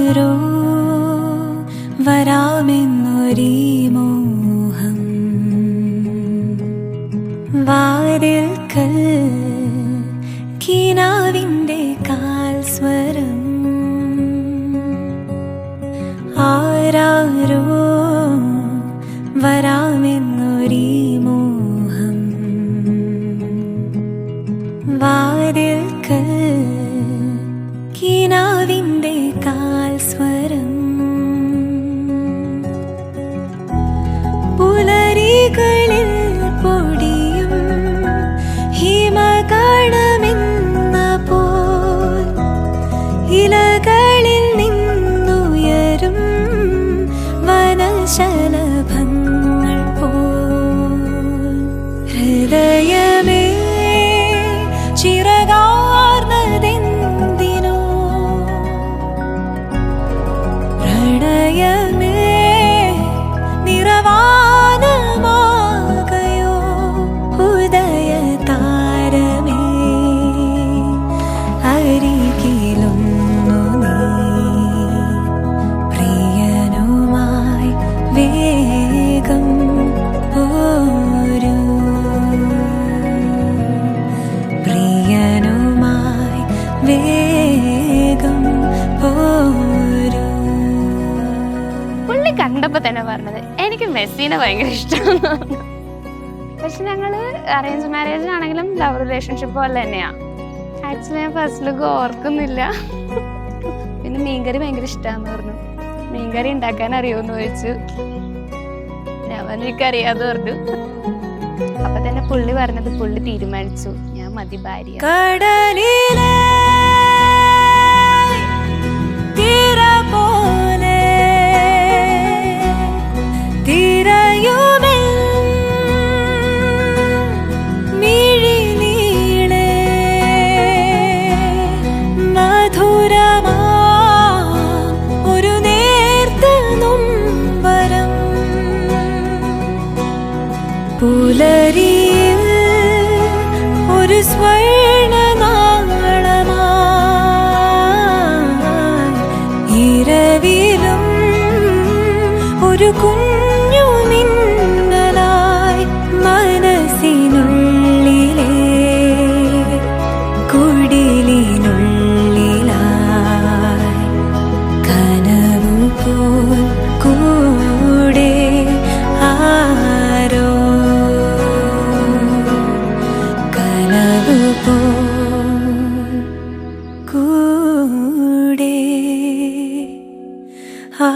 ആരാരോ വരാമെന്നൊരീ മോഹം വാതിൽക്കൽ കിനാവിൻ്റെ കാൽ സ്വരം ആരാരോ വരാമെന്നൊരീ മോഹം വാതിൽക്കൽ കിനാവിൻ്റെ കാൽ സ്വരം പുലരികളിൽ പൊടിയും ഹിമകണമെന്ന പോൽ ഇലകളിൽ നിന്നുയരും വനശലഭങ്ങൾ പോൽ ഹൃദയമേ ചിറകാർന്നതെന്തിനോ പ്രണയമേ നിറവാനമാകയോ ഉദയതാരമേ അരികിലൊന്നു നീ പ്രിയനുമായി വേഗം പോരൂ പ്രിയനുമായി വേഗം പോരൂ. പുള്ളി കണ്ടപ്പോ തന്നെ പറഞ്ഞത് എനിക്ക് മെസ്സിനെ ഭയങ്കര ഇഷ്ടമാണ്. പക്ഷെ ഞങ്ങള് അറേഞ്ച് മാരേജ് ആണെങ്കിലും ലവ് റിലേഷൻഷിപ്പ് പോലെ തന്നെയാ. ആക്ച്വലി ഞാൻ ഫസ്റ്റ് ലുക്ക് ഓർക്കുന്നില്ല. പിന്നെ മീൻകറി ഭയങ്കര ഇഷ്ടമാന്ന് പറഞ്ഞു. മീൻകറി ഉണ്ടാക്കാൻ അറിയുമെന്ന് ചോദിച്ചു. ഞാൻ എനിക്കറിയാതെ പറഞ്ഞു. അപ്പൊ തന്നെ പുള്ളി പറഞ്ഞത് പുള്ളി തീരുമാനിച്ചു ഞാൻ മതി ഭാര്യ. കടലിലെ തിര പോലെ തിരയുമെൻ മിഴിനീളെ മധുരമാ ഒരു നേർത്ത നൊമ്പരം പുലരിയിൽ ഒരു സ്വർണനാളമായി ഇരവിലും ഒരു കുഞ്ഞു മിന്നലായി മനസ്സിനുള്ളിലെ കുടിലിനുള്ളിലായി കനവു പോൽ കൂടെ ആരോ കനവു പോൽ കൂടെ ആ